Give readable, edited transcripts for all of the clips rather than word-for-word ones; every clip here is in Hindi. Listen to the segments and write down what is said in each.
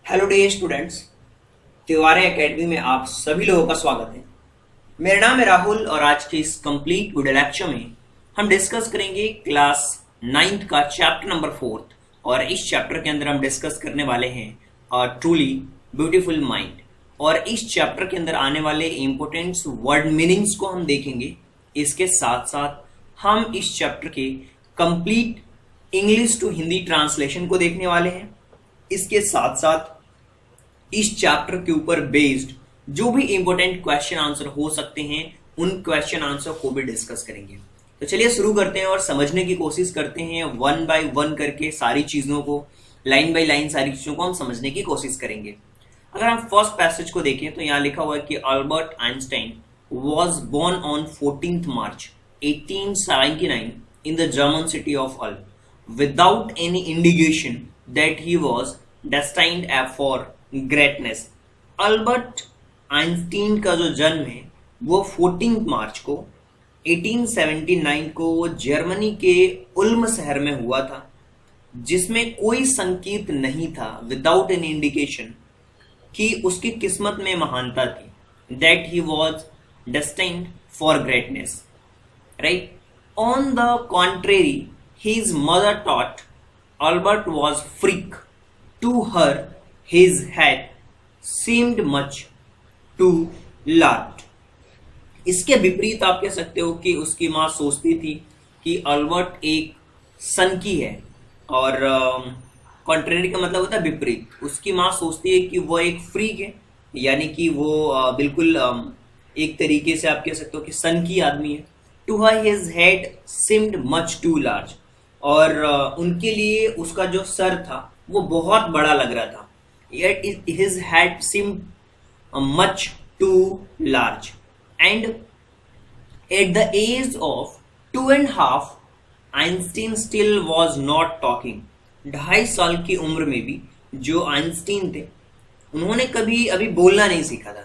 हेलो डियर स्टूडेंट्स, त्योहार एकेडमी में आप सभी लोगों का स्वागत है। मेरा नाम है राहुल और आज के इस कंप्लीट वीडियो लेक्चर में हम डिस्कस करेंगे क्लास 9th का चैप्टर नंबर 4 और इस चैप्टर के अंदर हम डिस्कस करने वाले हैं ट्रूली ब्यूटीफुल माइंड। और इस चैप्टर के अंदर आने वाले इंपोर्टेंट वर्ड मीनिंग्स को हम देखेंगे। इसके साथ साथ हम इस चैप्टर के complete English to Hindi translation को देखने वाले हैं। इसके साथ साथ इस चैप्टर के ऊपर बेस्ड जो भी इंपॉर्टेंट क्वेश्चन आंसर हो सकते हैं उन क्वेश्चन आंसर को भी डिस्कस करेंगे। तो चलिए शुरू करते हैं और समझने की कोशिश करते हैं वन बाय वन करके सारी चीजों को, लाइन बाय लाइन सारी चीजों को हम समझने की कोशिश करेंगे। अगर हम फर्स्ट पैसेज को देखें तो यहाँ लिखा हुआ है कि Albert Einstein was born on 14th March 1879 in the German city of Ulm without any indication that he was destined for greatness. Albert Einstein का जो जन्म है वो 14 मार्च को 1879 को वो जर्मनी के उल्म शहर में हुआ था, जिसमें कोई संकेत नहीं था, विदाउट एनी इंडिकेशन, कि उसकी किस्मत में महानता थी, that he was destined for greatness, right. On the contrary his mother thought Albert was freak to her his head seemed much too large। इसके विपरीत आप कह सकते हो कि उसकी माँ सोचती थी कि अल्बर्ट एक सनकी है, और कॉन्ट्रेरी का मतलब होता है विपरीत। उसकी माँ सोचती है कि वो एक फ्रीक है, यानी कि वो बिल्कुल एक तरीके से आप कह सकते हो कि सनकी आदमी है। To her his head seemed much too large, और उनके लिए उसका जो सर था वो बहुत बड़ा लग रहा था। Yet his head seemed much too large, and at the age of 2.5, Einstein still was not talking। 2.5 की उम्र में भी जो आइंस्टीन थे उन्होंने कभी अभी बोलना नहीं सीखा था।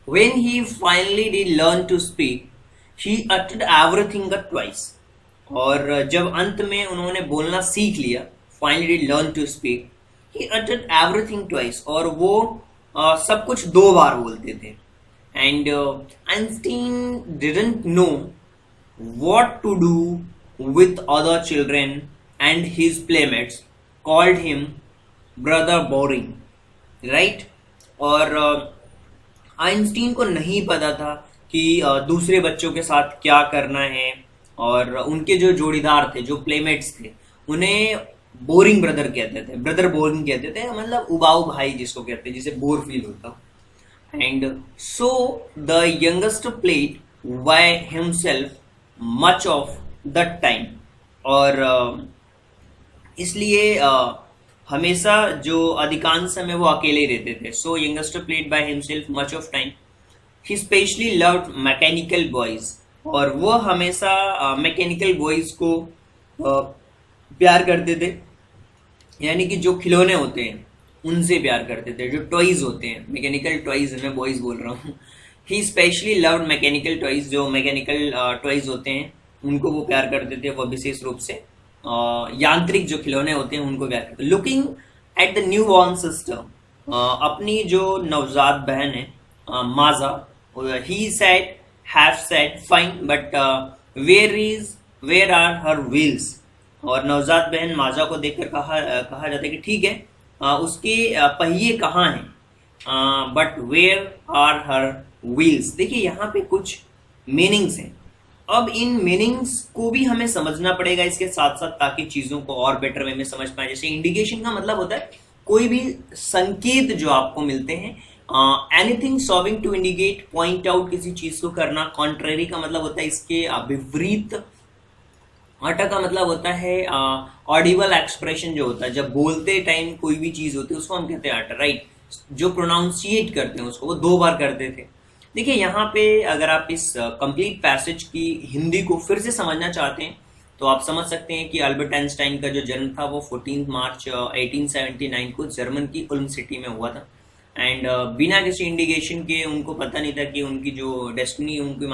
When he finally did learn to speak, he uttered everything twice। और जब अंत में उन्होंने बोलना सीख लिया, finally did learn to speak, he uttered everything twice, और वो सब कुछ 2 बार बोलते थे। and Einstein didn't know what to do with other children, and his playmates called him brother boring, right। और आइंस्टीन को नहीं पता था कि दूसरे बच्चों के साथ क्या करना है, और उनके जो जोड़ीदार थे, जो प्लेमेट्स थे, उन्हें बोरिंग ब्रदर कहते थे, ब्रदर बोरिंग कहते थे, मतलब उबाऊ भाई जिसको कहते हैं, जिसे बोर फील होता। And so the youngest played by himself much of the time, और इसलिए हमेशा जो अधिकांश समय वो अकेले रहते थे। So youngest played by himself much of time. He specially loved mechanical boys, और वो हमेशा मैकेनिकल बॉयज को प्यार करते थे, यानी कि जो खिलौने होते हैं उनसे प्यार करते थे, जो टॉयज होते हैं, मैकेनिकल टॉयज, मैं बॉयज बोल रहा हूँ। ही स्पेशली लव्ड मैकेनिकल टॉयज, जो मैकेनिकल टॉयज होते हैं उनको वो प्यार करते थे, वो विशेष रूप से यांत्रिक जो खिलौने होते हैं उनको प्यार करते थे। Looking at the new born sister, अपनी जो नवजात बहन है Maja, he said have said fine but where are her wheels, और नवजात बहन माजा को देखकर कहा जाता है कि ठीक है, उसके पहिए कहाँ हैं, but where are her wheels. देखिए यहाँ पे कुछ मीनिंग्स हैं। अब इन मीनिंग्स को भी हमें समझना पड़ेगा इसके साथ साथ, ताकि चीजों को और बेटर वे में समझ पाए। जैसे इंडिकेशन का मतलब होता है कोई भी संकेत जो आपको मिलते हैं, anything serving to indicate, point out किसी चीज को करना। कॉन्ट्रेरी का मतलब होता है इसके विपरीत। अटा का मतलब होता है ऑडिबल एक्सप्रेशन, जो होता है जब बोलते टाइम कोई भी चीज होती है उसको हम कहते हैं अटा, राइट। जो प्रोनाउंसिएट करते हैं उसको वो 2 बार करते थे। देखिए यहाँ पे अगर आप इस कंप्लीट पैसेज की हिंदी को फिर से समझना चाहते हैं तो आप समझ सकते हैं कि अल्बर्ट आइंस्टाइन का जो जन्म था वो 14 मार्च 1879 को जर्मन की उल्म सिटी में हुआ था। एंड बिना किसी इंडिकेशन के उनको पता नहीं था कि उनकी जो डेस्टिनी, उनकी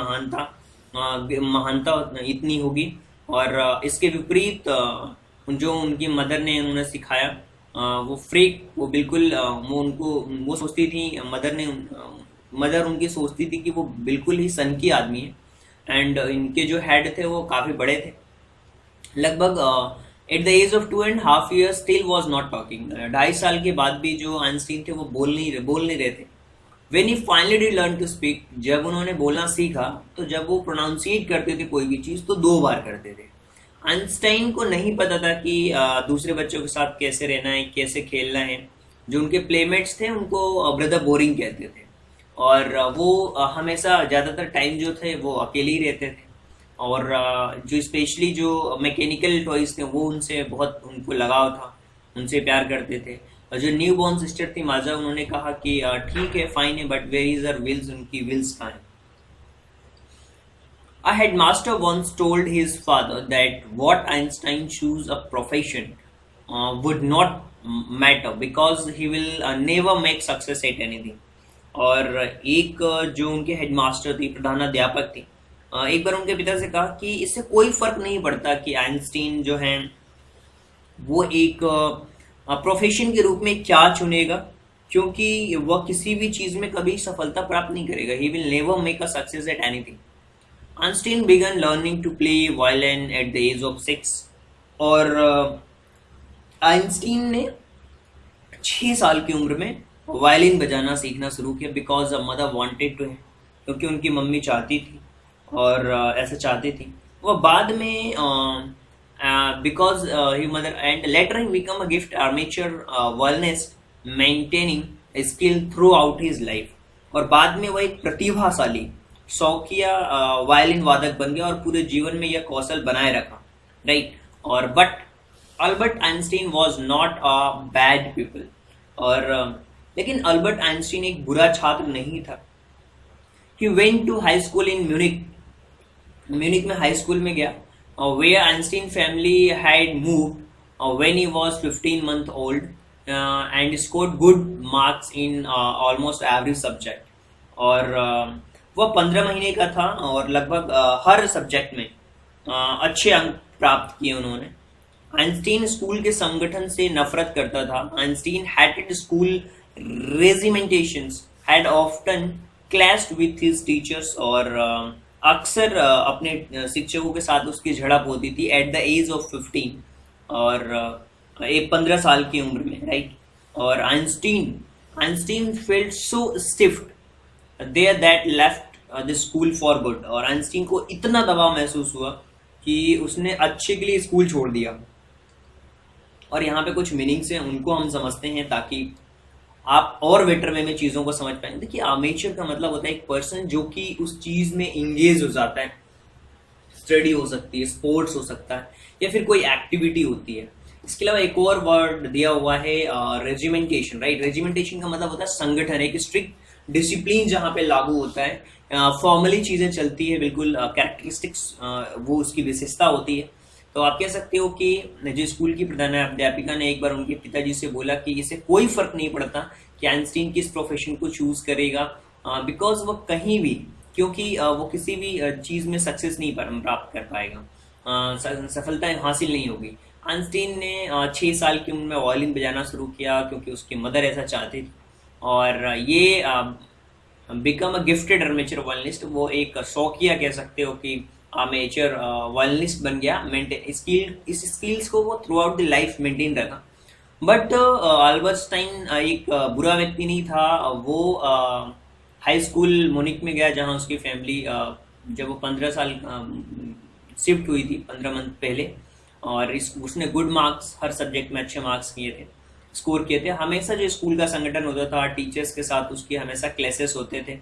महानता इतनी होगी। और इसके विपरीत जो उनकी मदर ने उन्होंने सिखाया वो फ्रेक, वो बिल्कुल वो उनको वो सोचती थी, मदर उनकी सोचती थी कि वो बिल्कुल ही सन की आदमी है। एंड इनके जो हेड थे वो काफ़ी बड़े थे, लगभग at the age of 2.5 years still was not talking. 2.5 साल के बाद भी जो आइंस्टीन थे वो बोल नहीं रहे थे। When he finally did learn to speak, जब उन्होंने बोलना सीखा तो जब वो प्रोनाउंसिएट करते थे कोई भी चीज़ तो 2 बार करते थे। आइंस्टाइन को नहीं पता था कि दूसरे बच्चों के साथ कैसे रहना है, कैसे खेलना है। जो उनके प्लेमेट्स थे उनको ब्रदर बोरिंग कहते थे, और वो हमेशा ज़्यादातर टाइम जो थे वो अकेले ही रहते थे। और जो स्पेशली जो मैकेनिकल टॉयज थे वो उनसे बहुत उनको लगाव था, उनसे प्यार करते थे। और जो न्यू बॉर्न सिस्टर थी माजा, उन्होंने कहा कि ठीक है, फाइन है, but where is her wheels, उनकी विल्स कहाँ है। A headmaster once told his father that what Einstein choose a profession would not matter because he will never make success at anything. और एक जो उनके हेडमास्टर थी, प्रधानाध्यापक थी, एक बार उनके पिता से कहा कि इससे कोई फर्क नहीं पड़ता कि आइंस्टीन जो है वो एक प्रोफेशन के रूप में क्या चुनेगा, क्योंकि वह किसी भी चीज में कभी सफलता प्राप्त नहीं करेगा। He will never make a success at anything. Einstein began learning to play violin at the age of 6, और आइंस्टीन ने 6 साल की उम्र में वायलिन बजाना सीखना शुरू किया, because a mother wanted to, क्योंकि उनकी मम्मी चाहती थी और ऐसा चाहती थी। वह बाद में because he mother and later he become a gift armature violinist, maintaining skill through out his life. और बाद में वह एक प्रतिभाशाली शौकिया वायलिन वादक बन गया और पूरे जीवन में यह कौशल बनाए रखा, राइट। और but Albert Einstein was not a bad people, और लेकिन अल्बर्ट आइंस्टीन एक बुरा छात्र नहीं था। He went to high school in Munich, Munich में हाई स्कूल में गया, where Einstein family had moved when he was 15 months old and scored good marks in almost every subject. और वह 15 महीने का था और लगभग हर सब्जेक्ट में अच्छे अंक प्राप्त किए उन्होंने। आइंस्टीन स्कूल के संगठन से नफरत करता था। Einstein hated school regimentations, had often clashed with his teachers, और अक्सर अपने शिक्षकों के साथ उसकी झड़प होती थी एट द एज ऑफ 15, और एक 15 साल की उम्र में, राइट। और Einstein felt so stiffed there that left the school for good, और आइंस्टीन को इतना दबाव महसूस हुआ कि उसने अच्छे के लिए स्कूल छोड़ दिया। और यहाँ पे कुछ मीनिंग्स हैं, उनको हम समझते हैं ताकि आप और बेटर वे में चीज़ों को समझ पाएंगे। देखिए, आर्मेचर का मतलब होता है एक पर्सन जो कि उस चीज़ में इंगेज हो जाता है। स्टडी हो सकती है, स्पोर्ट्स हो सकता है, या फिर कोई एक्टिविटी होती है। इसके अलावा एक और वर्ड दिया हुआ है रेजिमेंटेशन, राइट। रेजिमेंटेशन का मतलब होता है संगठन, एक स्ट्रिक्ट डिसिप्लिन जहाँ पे लागू होता है, फॉर्मली चीज़ें चलती है, बिल्कुल कैरेक्टरिस्टिक्स वो उसकी विशेषता होती है। तो आप कह सकते हो कि जो स्कूल की प्रधानाध्यापिका ने एक बार उनके पिताजी से बोला कि इसे कोई फर्क नहीं पड़ता कि आइंस्टीन किस प्रोफेशन को चूज करेगा, बिकॉज वो कहीं भी, क्योंकि वो किसी भी चीज में सक्सेस नहीं प्राप्त कर पाएगा, सफलता हासिल नहीं होगी। आइंस्टीन ने 6 साल की उम्र में वायलिन बजाना शुरू किया क्योंकि उसकी मदर ऐसा चाहती थी, और ये become a gifted armature violinist, वो एक शौकिया कह सकते हो कि आर्मेचर वायलिनिस्ट बन गया। इस स्किल्स को वो through out the life maintain रखा। बट अल्बर्टस्टाइन एक बुरा व्यक्ति नहीं था। वो हाई स्कूल म्यूनिक में गया जहां उसकी फैमिली, जब वो 15 साल शिफ्ट हुई थी 15 मंथ पहले, और उसने गुड मार्क्स, हर सब्जेक्ट में अच्छे मार्क्स स्कोर किए थे। हमेशा जो स्कूल का संगठन होता था, टीचर्स के साथ उसकी हमेशा क्लासेस होते थे।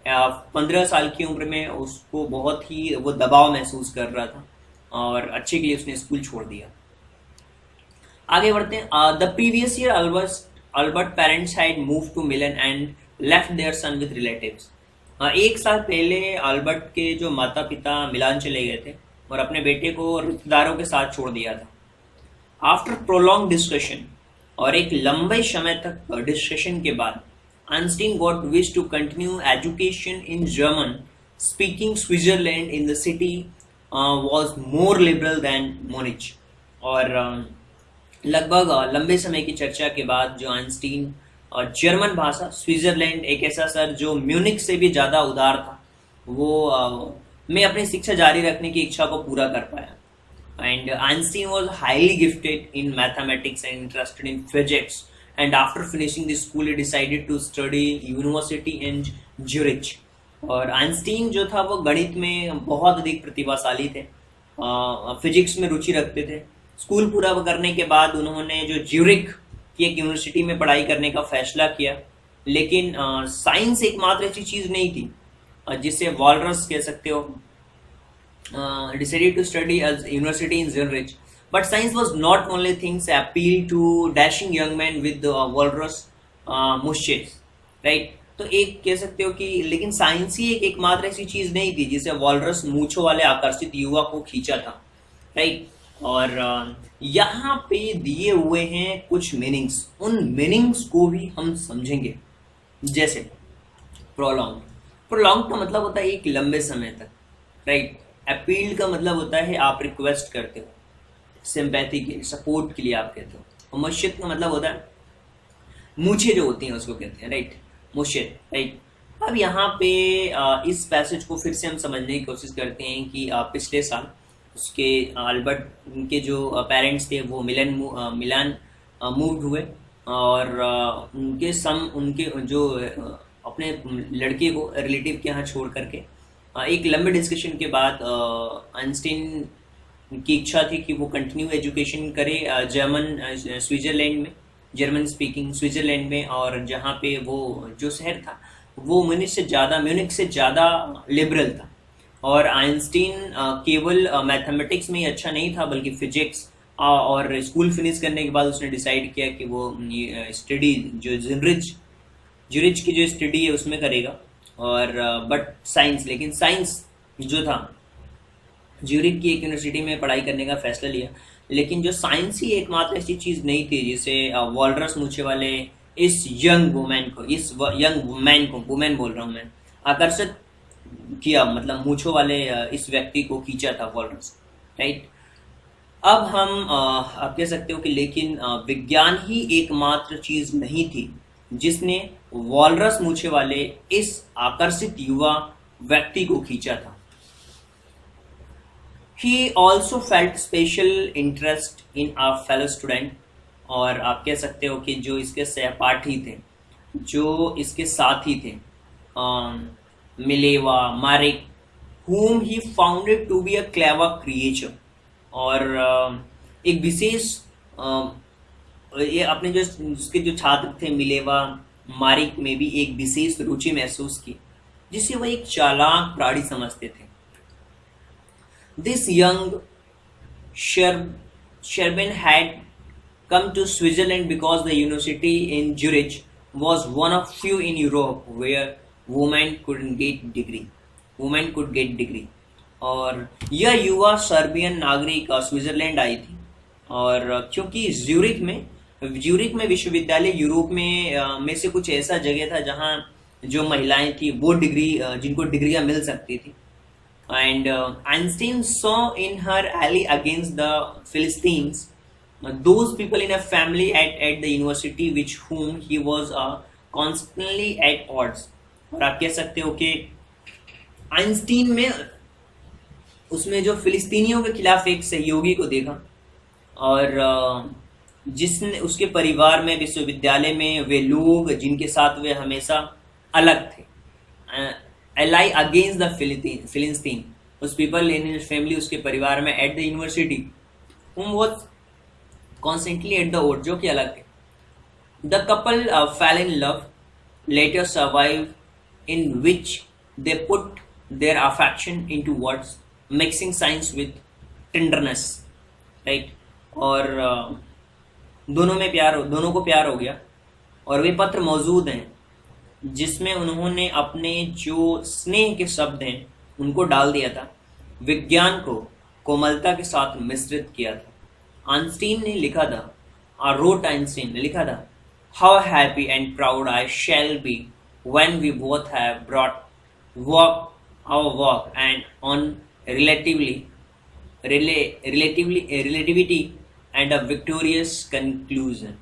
15 साल की उम्र में उसको बहुत ही वो दबाव महसूस कर रहा था, और अच्छे के लिए उसने स्कूल छोड़ दिया। आगे बढ़ते हैं। The previous year Albert parents had move to Milan and left their son with relatives. 1 साल पहले अल्बर्ट के जो माता पिता मिलान चले गए थे और अपने बेटे को रिश्तेदारों के साथ छोड़ दिया था। आफ्टर प्रोलॉन्ग डिस्कशन, और एक लंबे समय तक डिस्कशन के बाद, Einstein got wish to continue education in German speaking Switzerland in the city was more liberal than Munich, और लगभग लंबे समय की चर्चा के बाद जो आइंस्टीन और जर्मन भाषा स्विट्जरलैंड एक ऐसा शहर जो म्यूनिख से भी ज़्यादा उदार था, वो में अपनी शिक्षा जारी रखने की इच्छा को पूरा कर पाया. And Einstein was highly gifted in mathematics and interested in physics. And after finishing the school, he decided to study university in Zurich. और आइंस्टीन जो था वो गणित में बहुत अधिक प्रतिभाशाली थे, फिजिक्स में रुचि रखते थे. स्कूल पूरा करने के बाद उन्होंने जो ज्यूरिख की एक यूनिवर्सिटी में पढ़ाई करने का फैसला किया. लेकिन साइंस एकमात्र ऐसी चीज़ नहीं थी जिसे वॉलरस कह सकते हो. Decided to study at university in Zurich, but science was not only things appeal to dashing young men with the walrus mustaches, right? तो एक कह सकते हो कि लेकिन साइंस ही एक एकमात्र ऐसी चीज नहीं थी जिसे वॉलरस मूछों वाले आकर्षित युवा को खींचा था, राइट? और यहाँ पे दिए हुए हैं कुछ मीनिंग्स. उन मीनिंग्स को भी हम समझेंगे. जैसे प्रोलॉन्ग. प्रोलॉन्ग का मतलब होता है एक लंबे समय तक, राइट? अपील का मतलब होता है आप रिक्वेस्ट करते हो, सिंपैथी के लिए, सपोर्ट के लिए आप कहते हो. और मुश्किल का मतलब होता है मूछें जो होती हैं उसको कहते हैं, राइट? मुश्किल, राइट? अब यहाँ पे इस पैसेज को फिर से हम समझने की कोशिश करते हैं कि पिछले साल उसके अल्बर्ट उनके जो पेरेंट्स थे वो मिलान मूव हुए और उनके जो अपने लड़के को रिलेटिव के यहाँ छोड़ करके एक लंबे डिस्कशन के बाद आइंस्टीन की इच्छा थी कि वो कंटिन्यू एजुकेशन करे जर्मन स्पीकिंग स्विट्जरलैंड में. और जहाँ पे वो जो शहर था वो म्यूनिख से ज़्यादा लिबरल था. और आइंस्टीन केवल मैथमेटिक्स में ही अच्छा नहीं था बल्कि फिजिक्स, और स्कूल फिनिश करने के बाद उसने डिसाइड किया कि वो स्टडी जो ज्यूरिच की जो स्टडी है उसमें करेगा. और बट लेकिन साइंस जो था ज्यूरिख की एक यूनिवर्सिटी में पढ़ाई करने का फैसला लिया. लेकिन जो साइंस ही एकमात्र ऐसी चीज़ नहीं थी जिसे वॉलरस मूछे वाले इस यंग वुमेन को वुमेन बोल रहा हूँ मैं, आकर्षित किया. मतलब मूछों वाले इस व्यक्ति को खींचा था वॉलरस, राइट? अब हम आप कह सकते हो कि लेकिन विज्ञान ही एकमात्र चीज़ नहीं थी जिसने वॉलरस मूछे वाले इस आकर्षित युवा व्यक्ति को खींचा था. He also felt special interest in our fellow student. और आप कह सकते हो कि जो इसके सहपाठी थे, जो इसके साथी थे, Mileva Maric, whom he founded to be a clever creature. और एक विशेष ये अपने जो उसके जो छात्र थे मिलेवा मारिक में भी एक विशेष रुचि महसूस की जिसे वह एक चालाक प्राणी समझते थे. This young Sherbin had come to Switzerland because the university in Zurich was one of few in Europe where women could get degree. और यह युवा सर्बियन नागरिक स्विट्जरलैंड आई थी. और क्योंकि ज्यूरिख में विश्वविद्यालय यूरोप में से कुछ ऐसा जगह था जहाँ जो महिलाएं थी वो जिनको डिग्रियां मिल सकती थी. And Einstein saw in her ally against the Philistines those people in a family at the university with whom he was constantly at odds. और आप कह सकते हो कि आइंस्टीन में उसमें जो फिलिस्तीनियों के खिलाफ एक सहयोगी को देखा और जिसने उसके परिवार में विश्वविद्यालय में वे लोग जिनके साथ वे हमेशा अलग थे, ally against the Philistine, उस people in his family उसके परिवार में at the university whom was constantly at the odds, जो कि अलग थे. The couple fell in love, later survived, in which they put their affection into words, mixing science with tenderness, right? और दोनों को प्यार हो गया और वे पत्र मौजूद हैं जिसमें उन्होंने अपने जो स्नेह के शब्द हैं उनको डाल दिया था, विज्ञान को कोमलता के साथ मिश्रित किया था. आइंस्टीन ने लिखा था, how happy and proud I shall be when we both have brought work and on relativity and a victorious conclusion.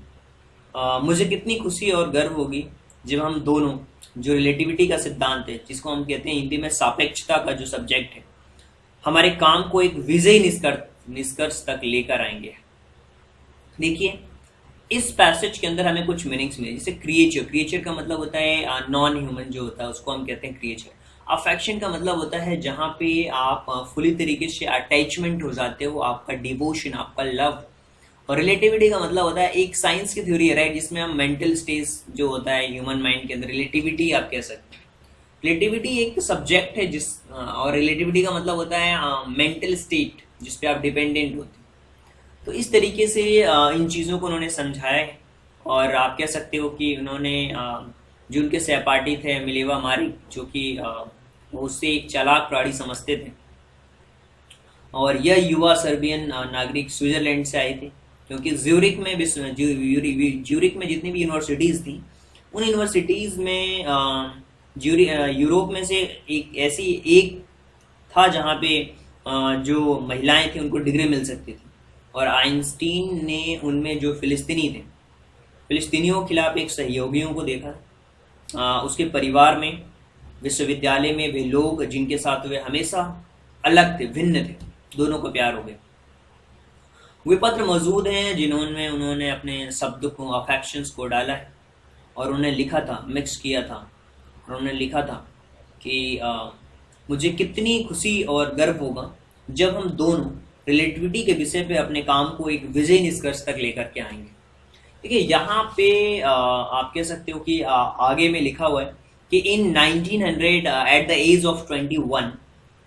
मुझे कितनी खुशी और गर्व होगी जब हम दोनों जो रिलेटिविटी का सिद्धांत है, जिसको हम कहते हैं हिंदी में सापेक्षता का जो सब्जेक्ट है, हमारे काम को एक विजयी निष्कर्ष तक लेकर आएंगे। देखिए, इस पैसेज के अंदर हमें कुछ मीनिंग्स मिले, जैसे क्रिएचर का मतलब होता है नॉन ह्यूमन जो होता है उसको हम कहते हैं क्रिएचर। अफेक्शन का मतलब होता है जहाँ पे आप फुली तरीके से अटैचमेंट हो जाते हो, आपका डिवोशन, आपका लव। और रिलेटिविटी का मतलब होता है एक साइंस की थ्योरी है, राइट, जिसमें हम मेंटल स्टेज जो होता है ह्यूमन माइंड के अंदर, रिलेटिविटी आप कह सकते हैं। रिलेटिविटी एक सब्जेक्ट है और रिलेटिविटी का मतलब होता है मेंटल स्टेट जिस पे आप डिपेंडेंट होते हैं। तो इस तरीके से इन चीज़ों को उन्होंने समझाया है। और आप कह सकते हो कि उन्होंने जो उनके सहपाठी थे मिलेवा मारिक, जो कि वो उससे एक चालाक प्राणी समझते थे, और यह युवा सर्बियन नागरिक स्विट्जरलैंड से आए थे, क्योंकि ज्यूरिक में जितनी भी यूनिवर्सिटीज़ थी, उन यूनिवर्सिटीज़ में यूरोप में से एक था जहाँ पे जो महिलाएं थी उनको डिग्री मिल सकती थी। और आइंस्टीन ने उनमें जो फिलिस्तीनियों के खिलाफ एक सहयोगियों को देखा। उसके परिवार में, विश्वविद्यालय में वे लोग जिनके साथ वे हमेशा अलग थे, भिन्न थे, दोनों को प्यार हो गया। वे पत्र मौजूद हैं जिन्होंने उन्होंने अपने शब्द को, अफेक्शंस को डाला है, और उन्हें लिखा था, मिक्स किया था, और उन्होंने लिखा था कि मुझे कितनी खुशी और गर्व होगा जब हम दोनों रिलेटिविटी के विषय पे अपने काम को एक विजयी निष्कर्ष तक लेकर के आएंगे। देखिए, यहाँ पे आप कह सकते हो कि आगे में लिखा हुआ है कि इन 1900 एट द एज ऑफ 21,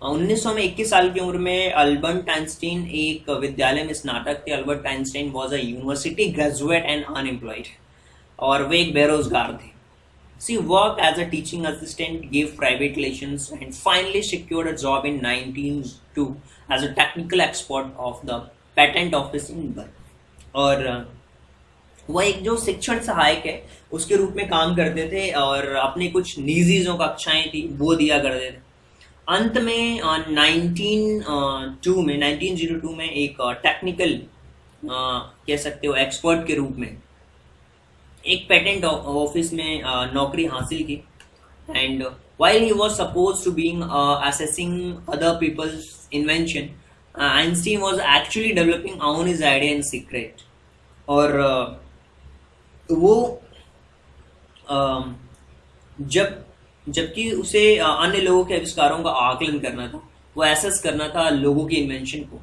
1900 में 21 साल की उम्र में अल्बर्ट आइंस्टीन एक विद्यालय में स्नातक थे। Albert Einstein was a university graduate and unemployed, और वे एक बेरोजगार थे। She worked as a teaching assistant, gave private lessons, and finally secured a job in 1902 as a technical expert of the patent office in Bern. और वह एक जो शिक्षण सहायक है उसके रूप में काम करते थे, और अपनी कुछ निजी जो कक्षाएं थी वो दिया करते थे। अंत में 1902 में एक टेक्निकल कह सकते हो एक्सपर्ट के रूप में एक पेटेंट ऑफिस में नौकरी हासिल की। And while he was supposed to being assessing other people's invention, Einstein was actually developing on his idea in secret. और वो जबकि उसे अन्य लोगों के आविष्कारों का आकलन करना था, वो एसेस करना था लोगों की इन्वेंशन को,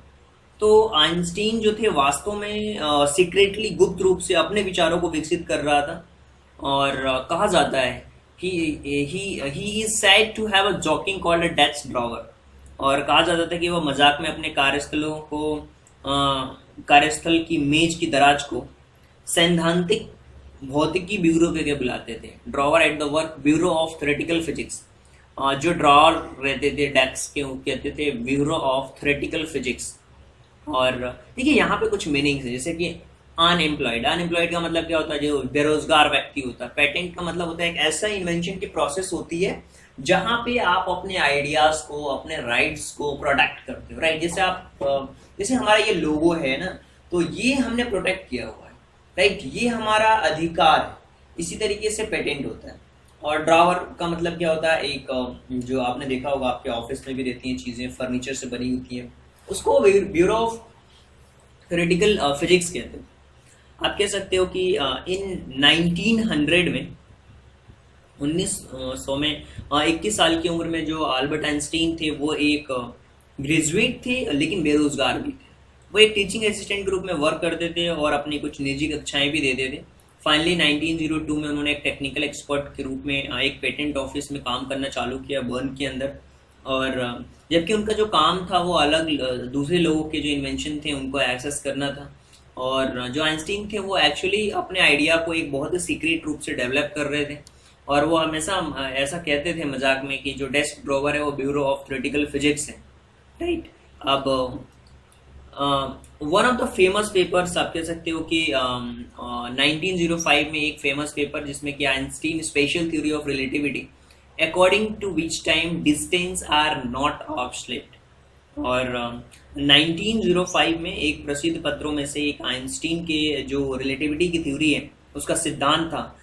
तो आइंस्टीन जो थे वास्तव में सीक्रेटली, गुप्त रूप से अपने विचारों को विकसित कर रहा था। और कहा जाता है कि he is said to have a joking called a desk drawer, और कहा जाता था कि वह मजाक में अपने कार्यस्थल की मेज की दराज को सैद्धांतिक भौतिकी ब्यूरो के बुलाते थे। Drawer at the work bureau of theoretical physics, जो ड्रॉवर रहते थे डेस्क के, कहते थे ब्यूरो ऑफ थ्योरेटिकल फिजिक्स। और देखिए, यहाँ पे कुछ मीनिंग्स है, जैसे कि अनएम्प्लॉयड का मतलब क्या होता है, जो बेरोजगार व्यक्ति होता है। पेटेंट का मतलब होता है एक ऐसा इन्वेंशन की प्रोसेस होती है जहाँ पे आप अपने आइडियाज को, अपने राइट्स को प्रोटेक्ट करते हो, राइट। जैसे हमारा ये लोगो है ना, तो ये हमने प्रोटेक्ट किया हुआ है, राइट, ये हमारा अधिकार है। इसी तरीके से पेटेंट होता है। और ड्रावर का मतलब क्या होता है, एक जो आपने देखा होगा आपके ऑफिस में भी रहती हैं चीजें, फर्नीचर से बनी होती हैं, उसको ब्यूरो ऑफ थ्योरेटिकल फिजिक्स कहते हैं। आप कह सकते हो कि इन 1900 में 1900 में 21 साल की उम्र में जो अल्बर्ट आइंस्टीन थे वो एक ग्रेजुएट थे लेकिन बेरोजगार भी थे। वो एक टीचिंग असिस्टेंट के रूप में वर्क करते थे और अपनी कुछ निजी कक्षाएं भी देते थे। फाइनली 1902 में उन्होंने एक टेक्निकल एक्सपर्ट के रूप में एक पेटेंट ऑफिस में काम करना चालू किया बर्न के अंदर। और जबकि उनका जो काम था वो अलग दूसरे लोगों के जो इन्वेंशन थे उनको एक्सेस करना था। और जो आइंस्टीन थे वो एक्चुअली अपने आइडिया को एक बहुत ही सीक्रेट रूप से डेवलप कर रहे थे। और वो हमेशा ऐसा कहते थे मजाक में कि जो डेस्क ड्रॉवर है वो ब्यूरो ऑफ थ्योरेटिकल फिजिक्स है, राइट। अब one of the famous papers आप कह सकते हो कि 1905 में एक फेमस पेपर जिसमें कि Einstein special theory of relativity according to which time distance are not obsolete. और 1905 में एक प्रसिद्ध पत्रों में से एक आइंस्टीन के जो रिलेटिविटी की थ्योरी है उसका सिद्धांत था,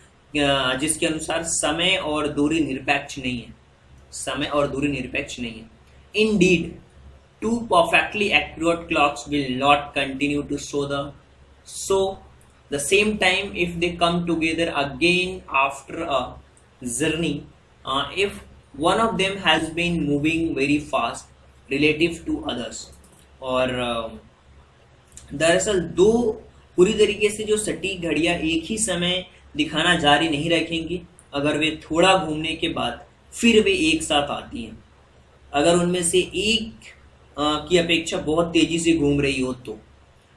जिसके अनुसार समय और दूरी निरपेक्ष नहीं है। समय और दूरी निरपेक्ष नहीं है। Indeed, two perfectly accurate clocks will not continue to show the same time if they come together again after a journey, if one of them has been moving very fast relative to others। और दरअसल दो पूरी तरीके से जो सटीक घड़ियां एक ही समय दिखाना जारी नहीं रखेंगी अगर वे थोड़ा घूमने के बाद फिर वे एक साथ आती हैं। अगर उनमें से एक की अपेक्षा बहुत तेजी से घूम रही हो तो।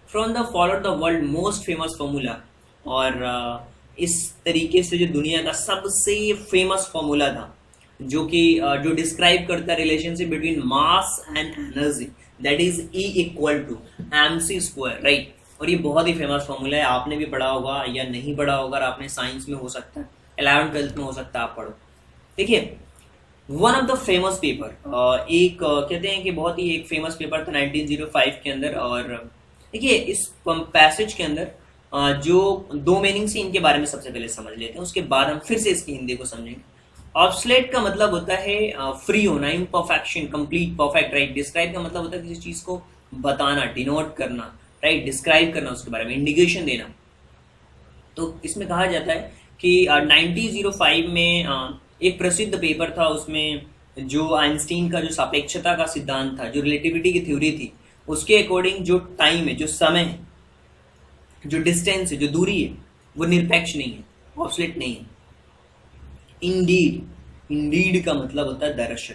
From the follow the world most famous formula. और इस तरीके से जो दुनिया का सबसे फेमस फॉर्मूला था जो कि जो डिस्क्राइब करता है relationship between mass and energy, that is E equal to mc², right. और ये बहुत ही फेमस फॉर्मूला है, आपने भी पढ़ा होगा या नहीं पढ़ा होगा, आपने साइंस में हो सकता है, 11th-12th में हो सकता है आप पढ़ो। देखिए, one of the famous paper, एक कहते हैं कि बहुत ही एक फेमस पेपर था 1905 के अंदर। और देखिए इस पैसेज के अंदर जो दो मीनिंग्स हैं इनके बारे में सबसे पहले समझ लेते हैं, उसके बाद हम फिर से इसकी हिंदी को समझेंगे। ऑब्सलेट का मतलब होता है फ्री होना, imperfection, complete, perfect, right. Describe का मतलब होता है किसी चीज को बताना, डिनोट करना, राइट, डिस्क्राइब करना, उसके बारे में इंडिकेशन देना। तो इसमें कहा जाता है कि 1905 में एक प्रसिद्ध पेपर था, उसमें जो आइंस्टीन का जो सापेक्षता का सिद्धांत था, जो रिलेटिविटी की थ्योरी थी, उसके अकॉर्डिंग जो टाइम है, जो समय है, जो डिस्टेंस है, जो दूरी है, वो निरपेक्ष नहीं है, ऑब्सोलेट नहीं है। इंडीड का मतलब होता है दरअसल,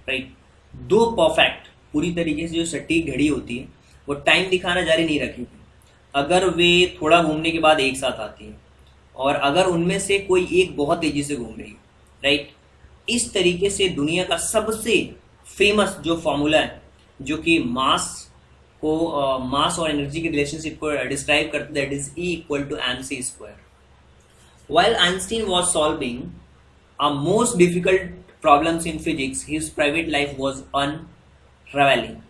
राइट। दो परफेक्ट, पूरी तरीके से जो सटीक घड़ी होती है वो टाइम दिखाना जारी नहीं रखेगी अगर वे थोड़ा घूमने के बाद एक साथ आती है, और अगर उनमें से कोई एक बहुत तेजी से घूम रही है, राइट। इस तरीके से दुनिया का सबसे फेमस जो फॉर्मूला है जो कि मास और एनर्जी के रिलेशनशिप को डिस्क्राइब करता है, that is E equal to mc²। While Einstein was solving a most difficult problems in physics, his private life was unraveling।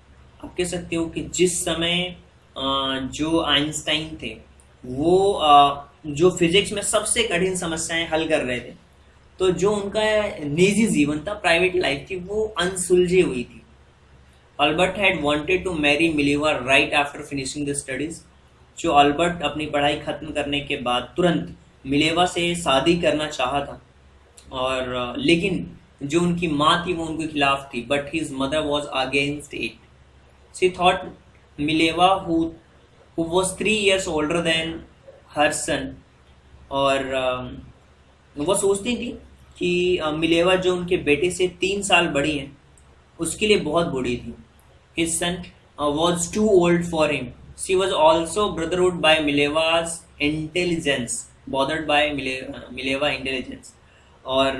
आप कह सकते हो कि जिस समय जो आइंस्टाइन थे वो जो फिजिक्स में सबसे कठिन समस्याएं हल कर रहे थे, तो जो उनका निजी जीवन था, प्राइवेट लाइफ थी, वो अनसुलझी हुई थी। Albert had wanted to marry Mileva right after finishing the studies. जो अल्बर्ट अपनी पढ़ाई खत्म करने के बाद तुरंत मिलेवा से शादी करना चाहा था, और लेकिन जो उनकी माँ थी वो उनके खिलाफ थी, but his mother was against it. She thought Mileva who was 3 years older than her son। और वो सोचती थी कि मिलेवा जो उनके बेटे से 3 साल बड़ी है उसके लिए बहुत बूढ़ी थी। His son was too old for him। She was also brotherhood by Mileva's intelligence, bothered by Mileva intelligence. और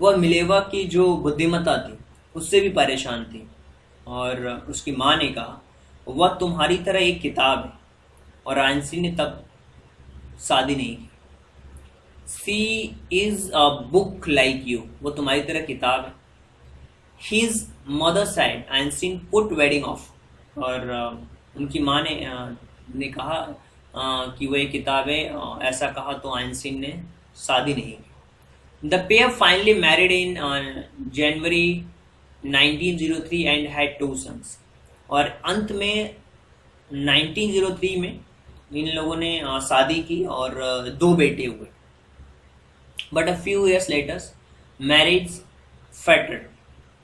वह मिलेवा की जो बुद्धिमत्ता थी उससे भी परेशान थी, और उसकी माँ ने कहा वह तुम्हारी तरह एक किताब है, और आइंस्टीन ने तब शादी नहीं की। She is a book like you, वो तुम्हारी तरह किताब है। His mother side Einstein put wedding off. और उनकी माँ ने कहा कि वो एक किताब है, ऐसा कहा तो आइंस्टीन ने शादी नहीं की। The pair finally married in January 1903 and had 2 sons। और अंत में 1903 में इन लोगों ने शादी की और 2 बेटे हुए। But a few years later marriage fetid.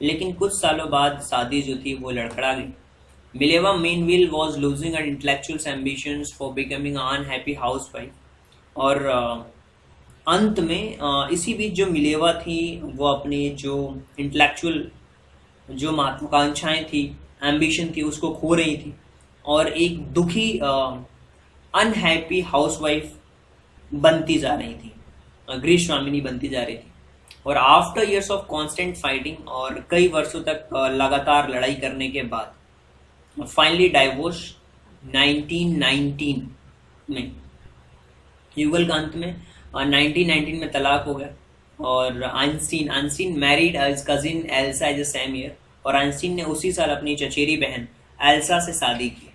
लेकिन कुछ सालों बाद शादी जो थी वो लड़खड़ा गई। Mileva meanwhile was losing her intellectual ambitions for becoming an unhappy housewife। और अंत में इसी बीच जो मिलेवा थी वो अपनी जो इंटेलेक्चुअल जो महत्वाकांक्षाएं थी, एम्बिशन थी, उसको खो रही थी, और एक दुखी अनहैप्पी हाउसवाइफ बनती जा रही थी, गृहस्वामिनी बनती जा रही थी। और after years of constant fighting, और कई वर्षों तक लगातार लड़ाई करने के बाद फाइनली डाइवोर्स 1919 में, युगल का अंत में 1919 में तलाक हो गया। और Einstein married his cousin Elsa as the same year. और आइंस्टीन ने उसी साल अपनी चचेरी बहन एल्सा से शादी की।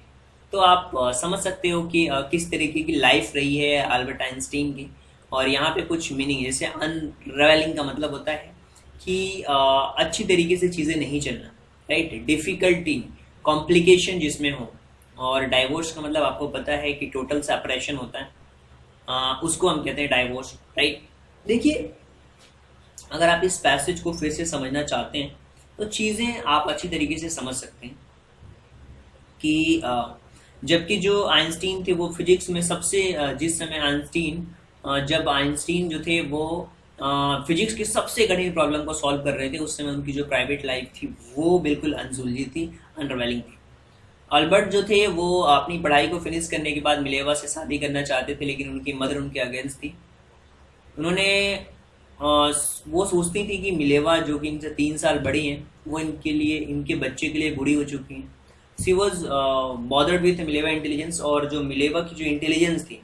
तो आप समझ सकते हो कि किस तरीके की लाइफ रही है अल्बर्ट आइंस्टीन की। और यहाँ पे कुछ मीनिंग, जैसे अनरेवलिंग का मतलब होता है कि अच्छी तरीके से चीज़ें नहीं चलना, राइट, डिफिकल्टी, कॉम्प्लिकेशन जिसमें हो। और डाइवोर्स का मतलब आपको पता है कि टोटल सेपरेशन होता है, उसको हम कहते हैं डाइवोर्स, राइट। देखिए, अगर आप इस पैसेज को फिर से समझना चाहते हैं तो चीज़ें आप अच्छी तरीके से समझ सकते हैं कि जबकि जो आइंस्टीन थे वो फिजिक्स में सबसे जिस समय जब आइंस्टीन जो थे वो फिजिक्स की सबसे कठिन प्रॉब्लम को सॉल्व कर रहे थे, उस समय उनकी जो प्राइवेट लाइफ थी वो बिल्कुल अनसुलझी थी, अनरिवेलिंग थी। अल्बर्ट जो थे वो अपनी पढ़ाई को फिनिश करने के बाद मिलेवा से शादी करना चाहते थे, लेकिन उनकी मदर उनके अगेंस्ट थी। उन्होंने वो सोचती थी कि मिलेवा जो कि इनसे 3 साल बड़ी हैं, वो इनके बच्चे के लिए बूढ़ी हो चुकी हैं। She was bothered with Mileva intelligence, और जो मिलेवा की जो इंटेलिजेंस थी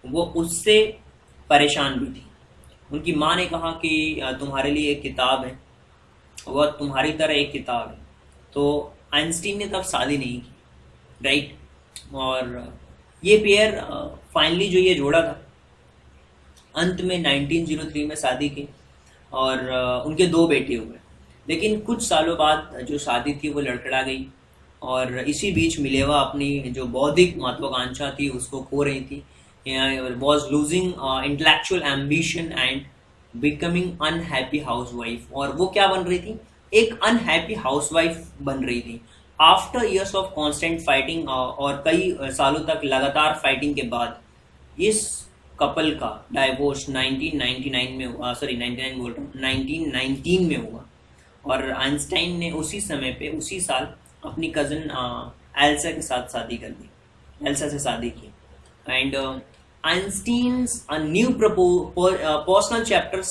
वो उससे परेशान भी थी। उनकी माँ ने कहा कि तुम्हारे लिए एक किताब है, वह तुम्हारी तरह एक किताब है। तो आइंस्टीन ने तब शादी नहीं की, राइट। और ये पेयर फाइनली जो ये जोड़ा था, अंत में 1903 में शादी की और उनके 2 बेटे हुए। लेकिन कुछ सालों बाद जो शादी थी वो लड़खड़ा गई, और इसी बीच मिलेवा अपनी जो बौद्धिक महत्वाकांक्षा थी उसको खो रही थी, was losing intellectual ambition and becoming unhappy housewife. और वो क्या बन रही थी? एक अनहैप्पी हाउसवाइफ बन रही थी। After years of constant fighting, और कई सालों तक लगातार फाइटिंग के बाद इस कपल का डाइवोर्स 1999 में हुआ, सॉरी 99 बोल रहा हूँ, 1919 में हुआ। और आइंस्टाइन ने उसी समय पे, उसी साल अपनी कजन एल्सा के साथ शादी कर दी, एल्सा से शादी की। And Einstein's a new personal chapters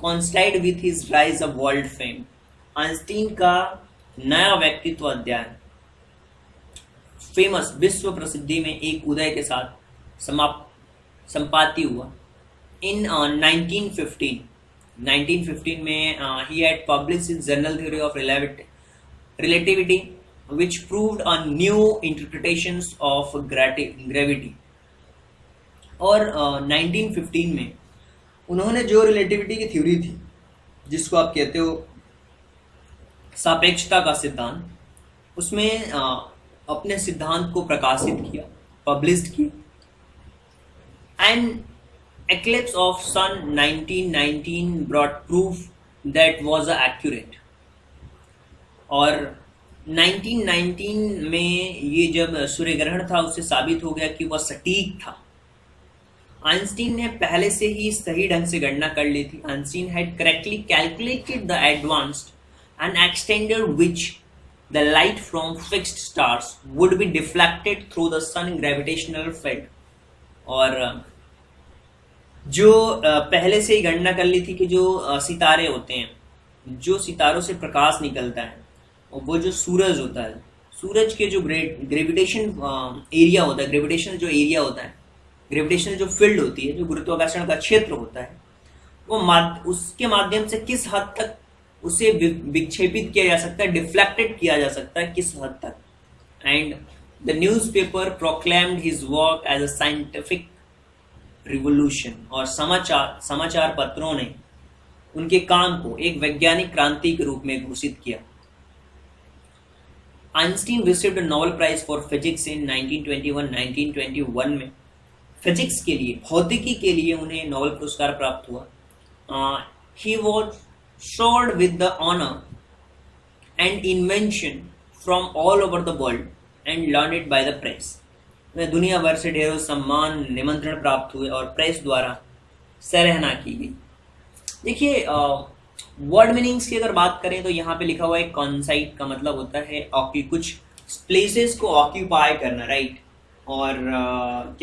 coincide with his rise of world fame. Einstein का नया व्यक्तित्व अध्याय फेमस विश्व प्रसिद्धि में एक उदय के साथ संपाति हुआ। इन 1915 में he had published his General Theory of Relativity, which proved a new interpretations of gravity. और 1915 में उन्होंने जो रिलेटिविटी की थ्योरी थी, जिसको आप कहते हो सापेक्षता का सिद्धांत, उसमें अपने सिद्धांत को प्रकाशित किया, पब्लिश किया। And eclipse of sun 1919 brought proof that was accurate. और 1919 में ये जब सूर्य ग्रहण था, उससे साबित हो गया कि वह सटीक था। आइंस्टीन ने पहले से ही सही ढंग से गणना कर ली थी। Einstein had correctly calculated the advanced and extended which the light from fixed stars would be deflected through the sun gravitational field. और जो पहले से ही गणना कर ली थी कि जो सितारे होते हैं, जो सितारों से प्रकाश निकलता है, और वो जो सूरज होता है, सूरज के जो ग्रेविटेशन एरिया होता है, ग्रेविटेशनल जो एरिया होता है, ग्रेविटेशनल जो फील्ड होती है, जो गुरुत्वाकर्षण का क्षेत्र होता है, वो उसके माध्यम से किस हद तक उसे विक्षेपित किया जा सकता है, डिफ्लेक्टेड किया जा सकता है, किस हद तक। And the newspaper proclaimed his work as a scientific revolution. और समाचार पत्रों ने उनके काम को एक वैज्ञानिक क्रांति के रूप में घोषित किया। Einstein received a Nobel prize for physics in 1921 में। फिजिक्स के लिए, भौतिकी के लिए उन्हें नोबेल पुरस्कार प्राप्त हुआ। He was showered with the honor and invention from all over the world and learned by the press. उन्हें दुनिया भर से ढेरों सम्मान, निमंत्रण प्राप्त हुए और प्रेस द्वारा सराहना की गई। देखिए, वर्ड मीनिंग्स की अगर बात करें तो यहाँ पे लिखा हुआ है कॉन्साइट का मतलब होता है कुछ प्लेसेस को ऑक्यूपाई करना, राइट। और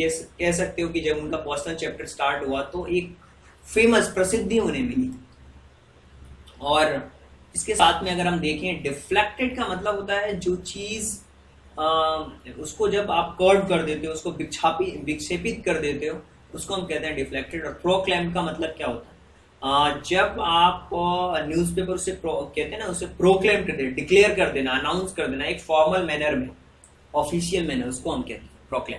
कह सकते हो कि जब उनका पर्सनल चैप्टर स्टार्ट हुआ तो एक फेमस प्रसिद्धि उन्हें मिली। और इसके साथ में अगर हम देखें, डिफ्लेक्टेड का मतलब होता है जो चीज उसको जब आप कर्व कर देते हो, उसको विक्षेपित कर देते हो, उसको हम कहते हैं डिफ्लेक्टेड। और प्रोक्लेम्ड का मतलब क्या होता है? जब आप न्यूज़पेपर से कहते हैं ना, उसे प्रोक्लेम कर देना, डिक्लेयर कर देना, अनाउंस कर देना एक फॉर्मल मैनर में, ऑफिशियल मैनर, उसको हम कहते हैं प्रोक्लेम।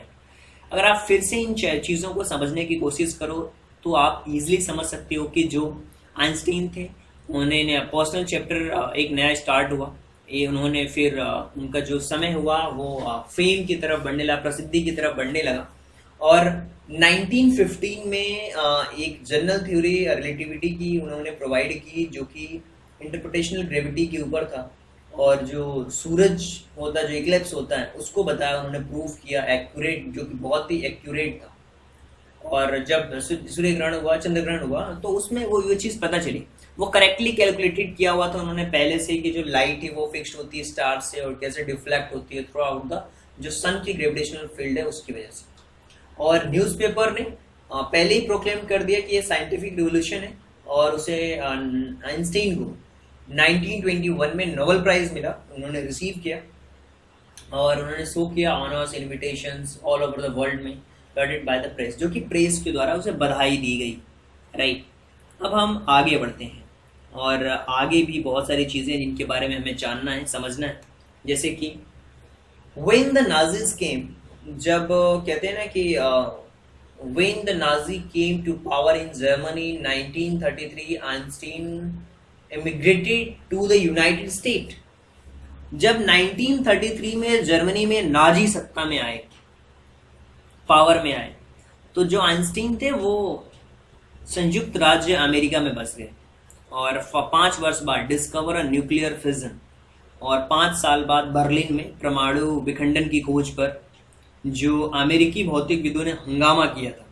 अगर आप फिर से इन चीज़ों को समझने की कोशिश करो तो आप इजीली समझ सकते हो कि जो आइंस्टीन थे, उन्होंने पर्सनल चैप्टर एक नया स्टार्ट हुआ, ये उन्होंने फिर उनका जो समय हुआ वो फेम की तरफ बढ़ने लगा, प्रसिद्धि की तरफ बढ़ने लगा। और 1915 में एक जनरल थ्योरी रिलेटिविटी की उन्होंने प्रोवाइड की, जो कि इंटरप्रिटेशनल ग्रेविटी के ऊपर था, और जो सूरज होता है, जो इक्लिप्स होता है, उसको बताया, उन्होंने प्रूव किया एक्यूरेट, जो कि बहुत ही एक्यूरेट था। और जब सूर्य ग्रहण हुआ, चंद्र ग्रहण हुआ, तो उसमें वो ये चीज़ पता चली, वो करेक्टली कैलकुलेटेड किया हुआ था उन्होंने पहले से, कि जो लाइट है वो फिक्स्ड होती है स्टार से और कैसे डिफ्लेक्ट होती है थ्रू आउट द जो सन की ग्रेविटेशनल फील्ड है उसकी वजह से। और न्यूज़पेपर ने पहले ही प्रोक्लेम कर दिया कि ये साइंटिफिक रिवोल्यूशन है, और उसे आइंस्टीन को 1921 में नोबेल प्राइज मिला, उन्होंने रिसीव किया, और उन्होंने शो किया honours invitations all over the world में, गॉटेड बाय द प्रेस, जो कि प्रेस के द्वारा उसे बधाई दी गई, राइट। अब हम आगे बढ़ते हैं, और आगे भी बहुत सारी चीज़ें जिनके बारे में हमें जानना है, समझना है, जैसे कि व्हेन द नाजीज केम, जब कहते हैं ना कि when the Nazi came to power in Germany 1933, Einstein immigrated to the United State. जब 1933 में जर्मनी में नाजी सत्ता में आए, पावर में आए, तो जो आइंस्टीन थे वो संयुक्त राज्य अमेरिका में बस गए, और 5 वर्ष बाद डिस्कवर अ न्यूक्लियर फिजन, और 5 साल बाद बर्लिन में परमाणु विखंडन की खोज पर जो अमेरिकी भौतिकविदों ने हंगामा किया था,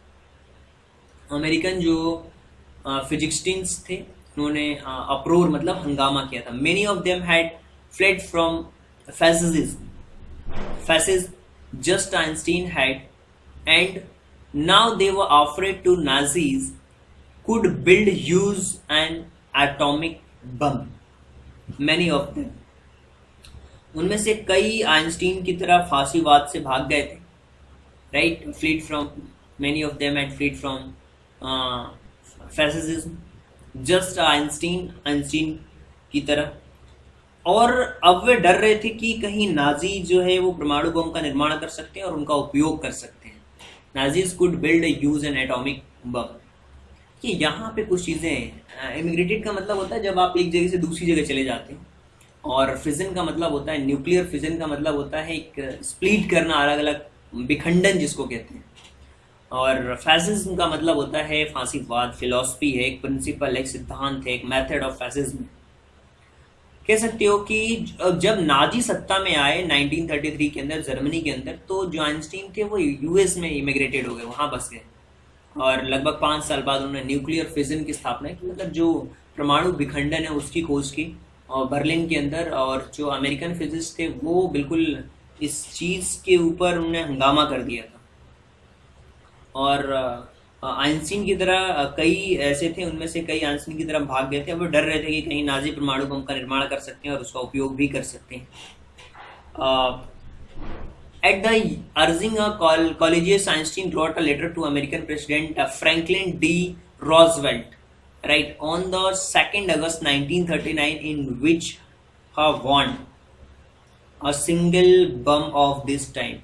अमेरिकन जो फिजिक्सटिन्स थे, उन्होंने अप्रोर मतलब हंगामा किया था। Many of them had fled from fascism just Einstein had, and now they were afraid to Nazis could build use an atomic bomb. Many of them, उनमें से कई आइंस्टीन की तरह फांसीवाद से भाग गए थे, right, fled from, many of them had fled from fascism just Einstein की तरह। और अब वे डर रहे थे कि कहीं नाजी जो है वो परमाणु बम का निर्माण कर सकते हैं और उनका उपयोग कर सकते हैं। Nazis could build use N atomic bomb. कि यहाँ पे कुछ चीज़ें हैं। इमिग्रेटेड का मतलब होता है जब आप एक जगह से दूसरी जगह चले जाते हैं, और फिजन का मतलब होता है, न्यूक्लियर फिजन का मतलब होता है एक स्प्लिट करना, अलग अलग विखंडन जिसको कहते हैं। और फैसिज्म का मतलब होता है फांसीवाद, फिलॉसफी है, एक प्रिंसिपल, एक सिद्धांत है, एक मेथड ऑफ फैसिज्म। कह सकते हो कि जब नाजी सत्ता में आए 1933 के अंदर जर्मनी के अंदर, तो जो आइंस्टीन थे वो यूएस में इमिग्रेटेड हो गए, वहाँ बस गए, और लगभग 5 साल बाद उन्होंने न्यूक्लियर फिजन की स्थापना की, मतलब जो परमाणु विखंडन है उसकी खोज की, और बर्लिन के अंदर। और जो अमेरिकन फिजिस्ट थे वो बिल्कुल इस चीज़ के ऊपर उन्होंने हंगामा कर दिया था। और आइंस्टीन की तरह कई ऐसे थे, उनमें से कई आइंस्टीन की तरह भाग गए थे। अब वो डर रहे थे कि कहीं नाजी परमाणु बम का निर्माण कर सकते हैं और उसका उपयोग भी कर सकते हैं। At the urging a collegius, Einstein wrote a letter to American President Franklin D. Roosevelt, right, on the 2nd August 1939, in which he warned a single bomb of this time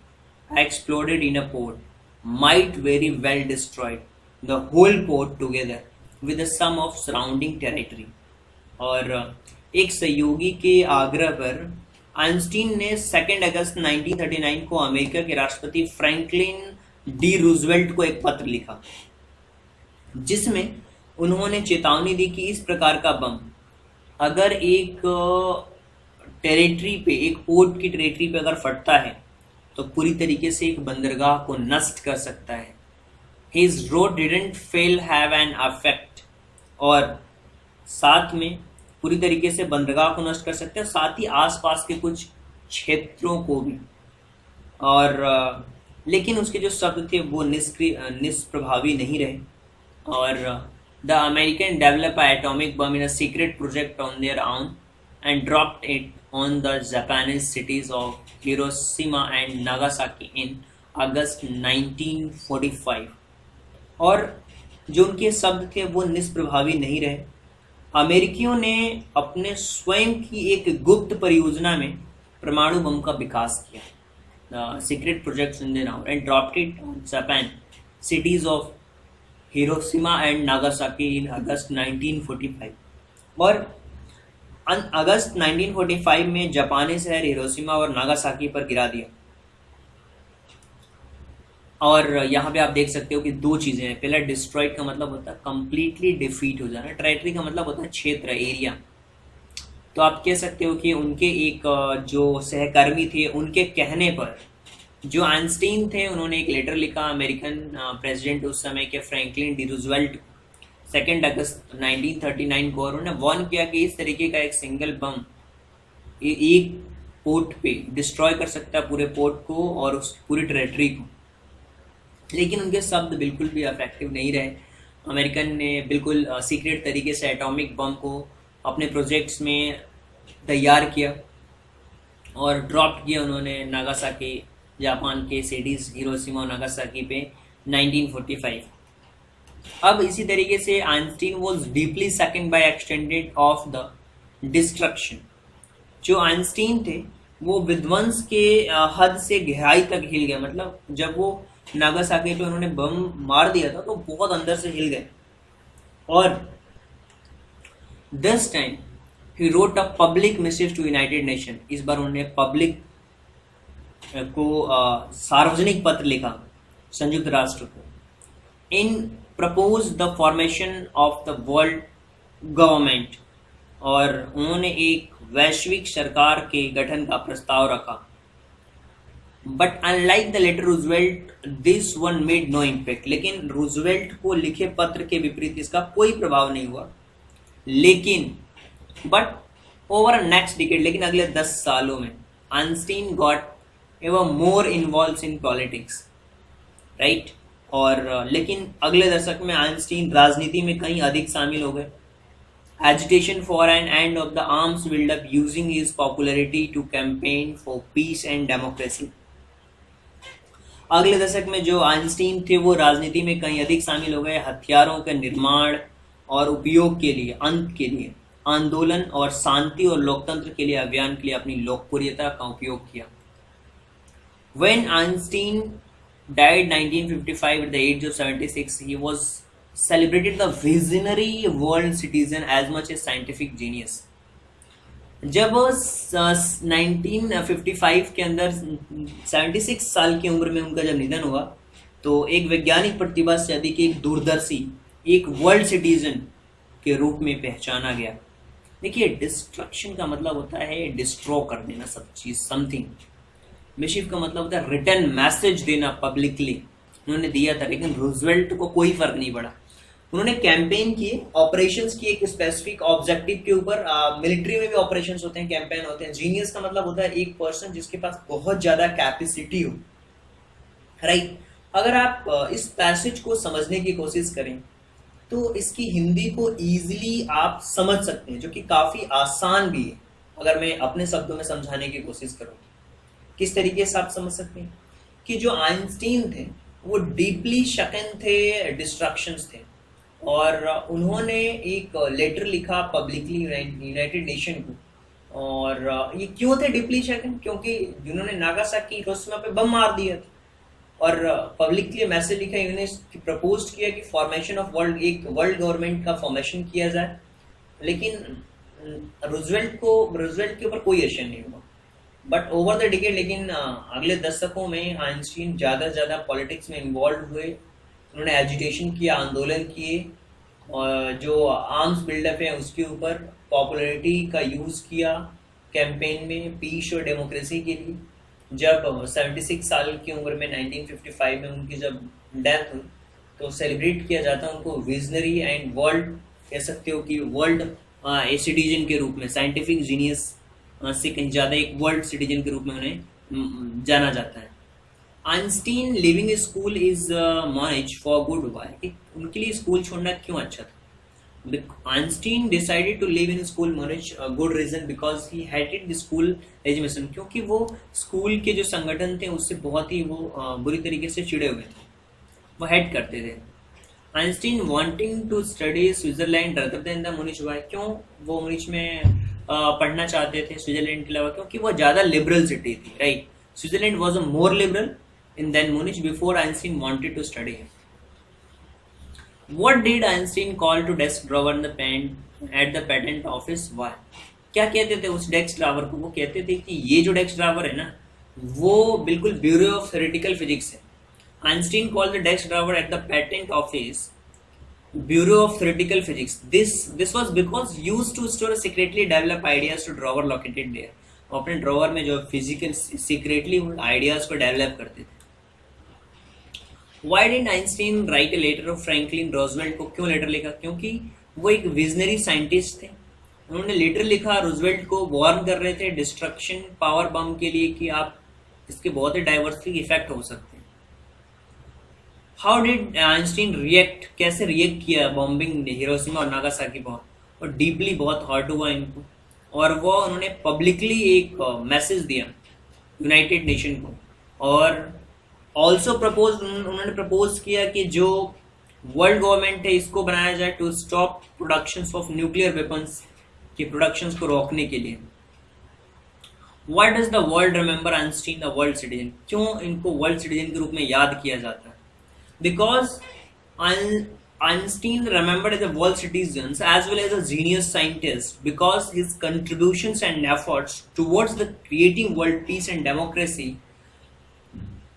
exploded in a port might very well destroy the whole port together with the sum of surrounding territory. और एक सहयोगी के आग्रह पर आइंस्टीन ने 2 अगस्त 1939 को अमेरिका के राष्ट्रपति फ्रैंकलिन डी रूजवेल्ट को एक पत्र लिखा, जिसमें उन्होंने चेतावनी दी कि इस प्रकार का बम अगर एक टेरिटरी पे, एक पोर्ट की टेरिटरी पे अगर फटता है तो पूरी तरीके से एक बंदरगाह को नष्ट कर सकता है। His road didn't fail have an effect, और साथ में पूरी तरीके से बंदरगाह को नष्ट कर सकते हैं, साथ ही आसपास के कुछ क्षेत्रों को भी। और लेकिन उसके जो शब्द थे वो निष्प्रभावी नहीं रहे। और the American develop atomic bomb in a secret project on their own and dropped it on the Japanese cities of Hiroshima and Nagasaki in August 1945. और जो उनके शब्द थे वो निष्प्रभावी नहीं रहे। अमेरिकियों ने अपने स्वयं की एक गुप्त परियोजना में परमाणु बम का विकास किया, सीक्रेट प्रोजेक्ट सिंदेनाओ, and dropped it on Japan cities of Hiroshima and Nagasaki in August 1945। और अगस्त 1945 में जापानी शहर हिरोशिमा और नागासाकी पर गिरा दिया। और यहाँ पे आप देख सकते हो कि दो चीजें हैं। पहला, डिस्ट्रॉयड का मतलब होता है कंप्लीटली डिफीट हो जाना, टेरिटरी का मतलब होता है क्षेत्र, एरिया। तो आप कह सकते हो कि उनके एक जो सहकर्मी थे उनके कहने पर जो आइंस्टीन थे उन्होंने एक लेटर लिखा अमेरिकन प्रेसिडेंट उस समय के फ्रैंकलिन डी रूजवेल्ट 2 अगस्त 1939 को, और उन्होंने वार्न किया कि इस तरीके का एक सिंगल बम एक पोर्ट पे डिस्ट्रॉय कर सकता है पूरे पोर्ट को और उस पूरी टेरिटरी को। लेकिन उनके शब्द बिल्कुल भी इफेक्टिव नहीं रहे। अमेरिकन ने बिल्कुल सीक्रेट तरीके से एटॉमिक बम को अपने प्रोजेक्ट्स में तैयार किया और ड्रॉप किया उन्होंने नागासाकी, जापान के सिटीज हिरोशिमा और नागासाकी पे 1945। अब इसी तरीके से Einstein was deeply second by extended of the destruction. जो आइंस्टीन थे वो विध्वंस के हद से गहराई तक हिल गए। मतलब जब वो नागासाकी पे उन्होंने बम मार दिया था तो बहुत अंदर से हिल गए। और this time he wrote a public message to United Nation. इस बार उन्होंने पब्लिक को सार्वजनिक पत्र लिखा संयुक्त राष्ट्र को। In propose the formation of the world government, और उन्होंने एक वैश्विक सरकार के गठन का प्रस्ताव रखा। But unlike the letter Roosevelt this one made no impact. लेकिन रूजवेल्ट को लिखे पत्र के विपरीत इसका कोई प्रभाव नहीं हुआ। लेकिन बट ओवर नेक्स्ट डिकेड, लेकिन अगले 10 सालों में आइंस्टीन गॉट एवं more involve in politics, right. और लेकिन अगले दशक में आइंस्टीन राजनीति में कहीं अधिक शामिल हो गए। Agitation for an end of the arms buildup using his popularity to campaign for peace and democracy. अगले दशक में जो आइंस्टीन थे वो राजनीति में कहीं अधिक शामिल हो गए। हथियारों के निर्माण और उपयोग के लिए, अंत के लिए, आंदोलन और शांति और लोकतंत्र के लिए अभियान के लिए अपनी लोकप्रियता का उपयोग किया। When Einstein died 1955 at the age of 76, he was celebrated the visionary world citizen as much as scientific genius. जब 1955 के अंदर 76 साल की उम्र में उनका जब निधन हुआ तो एक वैज्ञानिक प्रतिभा से अधिक एक दूरदर्शी, एक वर्ल्ड सिटीजन के रूप में पहचाना गया। देखिए, डिस्ट्रक्शन का मतलब होता है डिस्ट्रॉ कर देना सब चीज, समथिंग। मिशिफ का मतलब होता है रिटर्न मैसेज देना पब्लिकली। उन्होंने दिया था, लेकिन रूजवेल्ट को कोई फर्क नहीं पड़ा। उन्होंने कैंपेन किए, ऑपरेशंस किए एक स्पेसिफिक ऑब्जेक्टिव के ऊपर। मिलिट्री में भी ऑपरेशंस होते हैं, कैंपेन होते हैं। जीनियस का मतलब होता है एक पर्सन जिसके पास बहुत ज्यादा कैपेसिटी हो, राइट। अगर आप इस पैसेज को समझने की कोशिश करें तो इसकी हिंदी को इजीली आप समझ सकते हैं, जो कि काफी आसान भी है। अगर मैं अपने शब्दों में समझाने की कोशिश करूँ, किस तरीके से आप समझ सकते हैं कि जो आइंस्टीन थे वो डीपली शकन थे, डिस्ट्रक्शंस थे, और उन्होंने एक लेटर लिखा पब्लिकली यूनाइटेड नेशन को। और ये क्यों थे डीपली शकन? क्योंकि जिन्होंने नागासाकी, हिरोशिमा पे बम मार दिया था और पब्लिकली मैसेज लिखा, इन्होंने प्रपोज किया कि फॉर्मेशन ऑफ वर्ल्ड, एक वर्ल्ड गवर्नमेंट का फॉर्मेशन किया जाए। लेकिन रूजवेल्ट के ऊपर कोई एक्शन नहीं हुआ। बट ओवर द डिकेड, लेकिन अगले दशकों में आइंस्टीन ज़्यादा से ज़्यादा पॉलिटिक्स में इन्वॉल्व हुए। उन्होंने एजिटेशन किया, आंदोलन किए, और जो आर्म्स बिल्डअप है उसके ऊपर पॉपुलैरिटी का यूज़ किया कैंपेन में, पीस और डेमोक्रेसी के लिए। जब 76 साल की उम्र में 1955 में उनकी जब डेथ हुई तो सेलिब्रेट किया जाता है उनको विजनरी एंड वर्ल्ड, कह सकते हो कि वर्ल्ड सिटीजन के रूप में, साइंटिफिक जीनियस से कहीं ज़्यादा एक वर्ल्ड सिटीजन के रूप में उन्हें जाना जाता है। Einstein leaving school is manage for good. Why? उनके लिए स्कूल छोड़ना क्यों अच्छा था? Einstein decided to leave in school manage, good reason because he hated the school education. क्योंकि वो स्कूल के जो संगठन थे उससे बहुत ही वो बुरी तरीके से चिड़े हुए थे, वो हेट करते थे। Einstein wanting to study Switzerland rather than the Munich, why? क्यों वो मुनिच में पढ़ना चाहते थे स्विट्जरलैंड के अलावा? क्योंकि वो ज्यादा लिबरल सिटी थी, right? Switzerland was a more liberal in then Munich before Einstein wanted to study him. What did Einstein call to desk drawer in the pen at the patent office? Why? क्या कहते थे उस डेस्क ड्रावर को? वो कहते थे कि ये जो डेस्क ड्रावर है ना, वो बिल्कुल ब्यूरो ऑफ थ्योरेटिकल फिजिक्स है. Einstein call the desk drawer at the patent office bureau of theoretical physics. This was because used to store secretly develop ideas to drawer located there. अपने ड्रावर में जो फिजिकल सीक्रेटली आइडियाज को डेवलप करते थे. Why didn't Einstein write a letter of Franklin Roosevelt को? क्यों लेटर लिखा? क्योंकि वो एक विजनरी साइंटिस्ट थे. उन्होंने लेटर लिखा रूजवेल्ट को, वार्न कर रहे थे डिस्ट्रक्शन पावर बम के लिए कि आप इसके बहुत ही डाइवर्सिटी इफेक्ट हो सकते हैं. How did Einstein react? कैसे रिएक्ट किया बॉम्बिंग हिरोशिमा और नागासाकी बॉम्ब? और डीपली बहुत हर्ट हुआ इनको, और वो उन्होंने पब्लिकली एक मैसेज दिया यूनाइटेड नेशन को. और ऑल्सो प्रपोज, उन्होंने प्रपोज किया कि जो वर्ल्ड गवर्नमेंट है इसको बनाया जाए to stop production of nuclear weapons की प्रोडक्शन को रोकने के लिए. Why does the world remember Einstein the world citizen? क्यों इनको वर्ल्ड सिटीजन के रूप में याद किया जाता है? Because Einstein remembered as a world citizen as well as a genius scientist because his contributions and efforts towards the creating world peace and democracy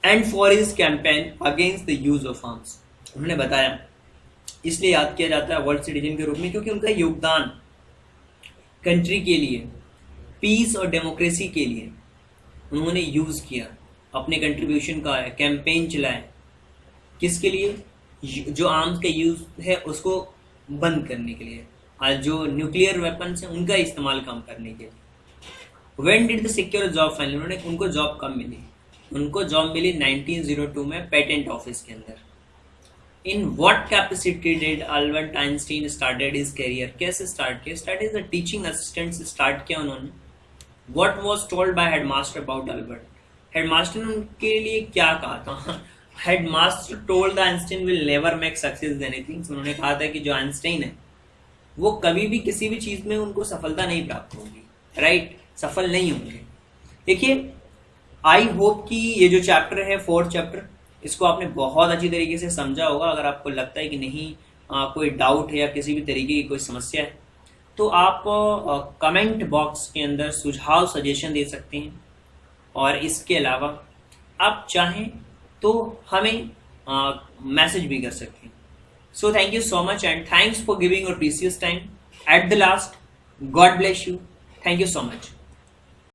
and for his campaign against the use of arms. उन्होंने बताया इसलिए याद किया जाता है वर्ल्ड सिटीजन के रूप में क्योंकि उनका योगदान कंट्री के लिए, पीस और डेमोक्रेसी के लिए उन्होंने यूज किया, अपने कंट्रीब्यूशन का कैंपेन चलाए. किसके लिए? जो आर्म्स का यूज है उसको बंद करने के लिए, और जो न्यूक्लियर वेपन्स हैं उनका इस्तेमाल कम करने के लिए. When did they secure a job finally? उनको जॉब कब मिली? उनको जॉब मिली 1902 में पेटेंट ऑफिस के अंदर. In what capacity did Albert Einstein started his career? कैसे स्टार्ट किया? Start as a teaching assistant से स्टार्ट किया उन्होंने. What was told by headmaster about Albert? Headmaster ने उनके लिए क्या कहा था? Headmaster told Einstein will never make success in anything. उन्होंने कहा था कि जो आइंस्टाइन है वो कभी भी किसी भी चीज में उनको सफलता नहीं प्राप्त होगी, राइट? सफल नहीं होंगे. देखिए, आई होप कि ये जो चैप्टर है 4th चैप्टर, इसको आपने बहुत अच्छी तरीके से समझा होगा. अगर आपको लगता है कि नहीं कोई डाउट है या किसी भी तरीके की कोई समस्या है तो आप कमेंट बॉक्स के अंदर सुझाव सजेशन दे सकते हैं. और इसके अलावा आप चाहें तो हमें मैसेज भी कर सकते हैं. So thank you so much and thanks for giving your precious time. At the last, God bless you. Thank you so much.